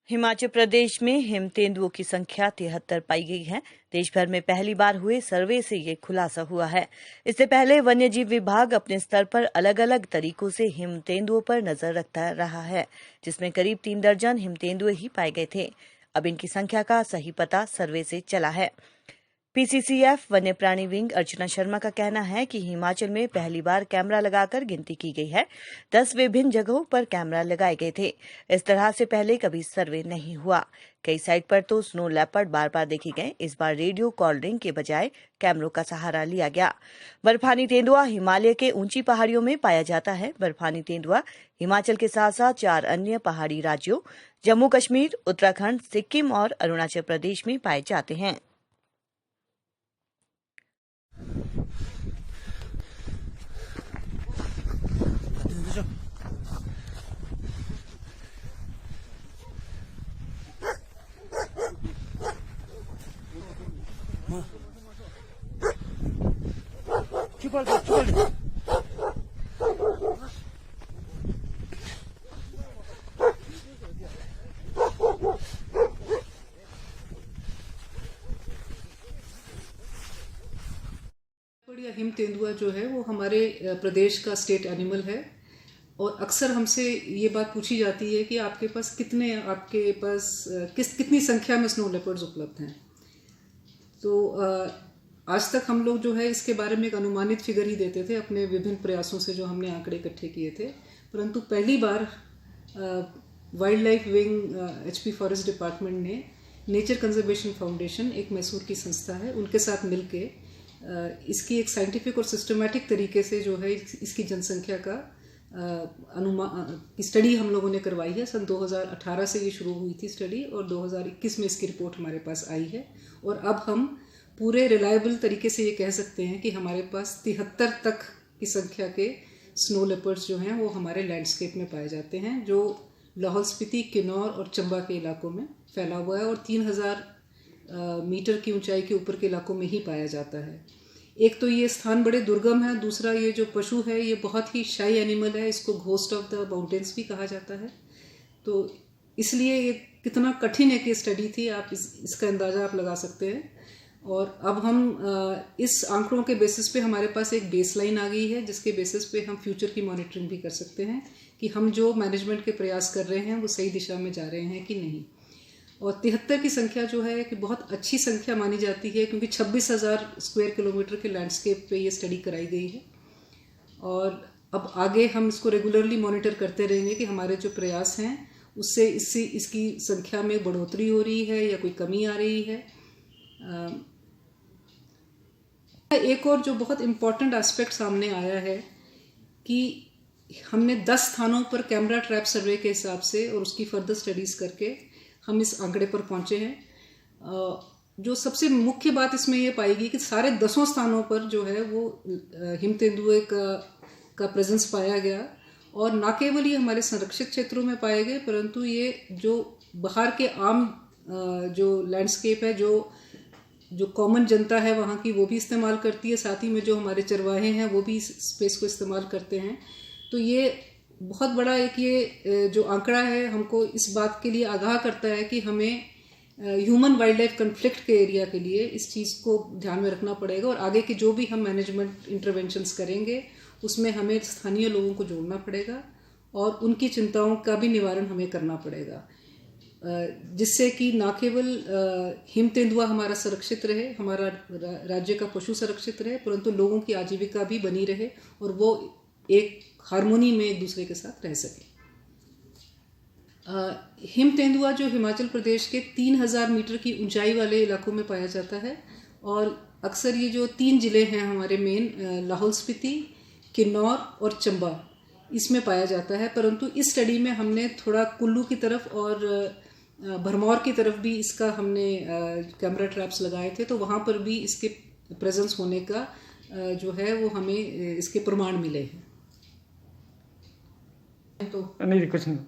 हिमाचल प्रदेश में हिम तेंदुओं की संख्या 73 पाई गई है। देश भर में पहली बार हुए सर्वे से ये खुलासा हुआ है। इससे पहले वन्यजीव विभाग अपने स्तर पर अलग अलग तरीकों से हिम तेंदुओं पर नजर रखता रहा है, जिसमें करीब 3 दर्जन हिम तेंदुए ही पाए गए थे। अब इनकी संख्या का सही पता सर्वे से चला है। पीसीसीएफ वन्य प्राणी विंग अर्चना शर्मा का कहना है कि हिमाचल में पहली बार कैमरा लगाकर गिनती की गई है। 10 विभिन्न जगहों पर कैमरा लगाए गए थे। इस तरह से पहले कभी सर्वे नहीं हुआ। कई साइट पर तो स्नो लेपर्ड बार बार देखे गए। इस बार रेडियो कॉलरिंग के बजाय कैमरों का सहारा लिया गया। बर्फानी तेंदुआ हिमालय के ऊंची पहाड़ियों में पाया जाता है। बर्फानी तेंदुआ हिमाचल के साथ साथ 4 अन्य पहाड़ी राज्यों जम्मू कश्मीर, उत्तराखंड, सिक्किम और अरुणाचल प्रदेश में पाए जाते हैं। या हिम तेंदुआ जो है वो हमारे प्रदेश का स्टेट एनिमल है। और अक्सर हमसे ये बात पूछी जाती है कि आपके पास कितनी संख्या में स्नो लेपर्ड्स उपलब्ध हैं। तो आज तक हम लोग जो है इसके बारे में एक अनुमानित फिगर ही देते थे अपने विभिन्न प्रयासों से जो हमने आंकड़े इकट्ठे किए थे। परंतु पहली बार wild life wing HP forest department ने नेचर कंजर्वेशन फाउंडेशन, एक मैसूर की संस्था है, उनके साथ मिलके इसकी एक साइंटिफिक और सिस्टमैटिक तरीके से जो है इसकी जनसंख्या का अनुमान स्टडी हम लोगों ने करवाई है। सन 2018 से ये शुरू हुई थी स्टडी और 2021 में इसकी रिपोर्ट हमारे पास आई है। और अब हम पूरे रिलायबल तरीके से ये कह सकते हैं कि हमारे पास 73 तक की संख्या के स्नो लेपर्ड्स जो हैं वो हमारे लैंडस्केप में पाए जाते हैं, जो लाहौल स्पीति, किन्नौर और चंबा के इलाकों में फैला हुआ है और 3000 मीटर की ऊंचाई के ऊपर के इलाकों में ही पाया जाता है। एक तो ये स्थान बड़े दुर्गम है, दूसरा ये जो पशु है ये बहुत ही शाई एनिमल है, इसको घोस्ट ऑफ द माउंटेन्स भी कहा जाता है। तो इसलिए ये कितना कठिन एक स्टडी थी, आप इसका अंदाज़ा आप लगा सकते हैं। और अब हम इस आंकड़ों के बेसिस पे हमारे पास एक बेसलाइन आ गई है, जिसके बेसिस पे हम फ्यूचर की मॉनिटरिंग भी कर सकते हैं कि हम जो मैनेजमेंट के प्रयास कर रहे हैं वो सही दिशा में जा रहे हैं कि नहीं। और 73 की संख्या जो है कि बहुत अच्छी संख्या मानी जाती है, क्योंकि 26,000 स्क्वायर किलोमीटर के लैंडस्केप पे ये स्टडी कराई गई है। और अब आगे हम इसको रेगुलरली मॉनिटर करते रहेंगे कि हमारे जो प्रयास हैं उससे इसकी संख्या में बढ़ोतरी हो रही है या कोई कमी आ रही है। एक और जो बहुत इम्पॉर्टेंट एस्पेक्ट सामने आया है कि हमने 10 स्थानों पर कैमरा ट्रैप सर्वे के हिसाब से और उसकी फर्दर स्टडीज़ करके हम इस आंकड़े पर पहुंचे हैं। जो सबसे मुख्य बात इसमें ये पाएगी कि सारे 10 स्थानों पर जो है वो हिम तेंदुए का प्रेजेंस पाया गया। और न केवल ये हमारे संरक्षित क्षेत्रों में पाए गए, परंतु ये जो बाहर के आम जो लैंडस्केप है, जो कॉमन जनता है वहाँ की, वो भी इस्तेमाल करती है। साथ ही में जो हमारे चरवाहे हैं वो भी इस स्पेस को इस्तेमाल करते हैं। तो ये बहुत बड़ा एक ये जो आंकड़ा है हमको इस बात के लिए आगाह करता है कि हमें ह्यूमन वाइल्ड लाइफ कन्फ्लिक्ट के एरिया के लिए इस चीज़ को ध्यान में रखना पड़ेगा। और आगे के जो भी हम मैनेजमेंट इंटरवेंशंस करेंगे उसमें हमें स्थानीय लोगों को जोड़ना पड़ेगा और उनकी चिंताओं का भी निवारण हमें करना पड़ेगा, जिससे कि न केवल हिम तेंदुआ हमारा सुरक्षित रहे, हमारा राज्य का पशु सुरक्षित रहे, परंतु लोगों की आजीविका भी बनी रहे और वो एक हार्मोनी में एक दूसरे के साथ रह सके। हिम तेंदुआ जो हिमाचल प्रदेश के 3000 मीटर की ऊंचाई वाले इलाकों में पाया जाता है और अक्सर ये जो 3 जिले हैं हमारे मेन, लाहौल स्पीति, किन्नौर और चंबा, इसमें पाया जाता है। परंतु इस स्टडी में हमने थोड़ा कुल्लू की तरफ और भरमौर की तरफ भी इसका हमने कैमरा ट्रैप्स लगाए थे, तो वहाँ पर भी इसके प्रेजेंस होने का जो है वो हमें इसके प्रमाण मिले हैं। तो नहीं, कुछ नहीं।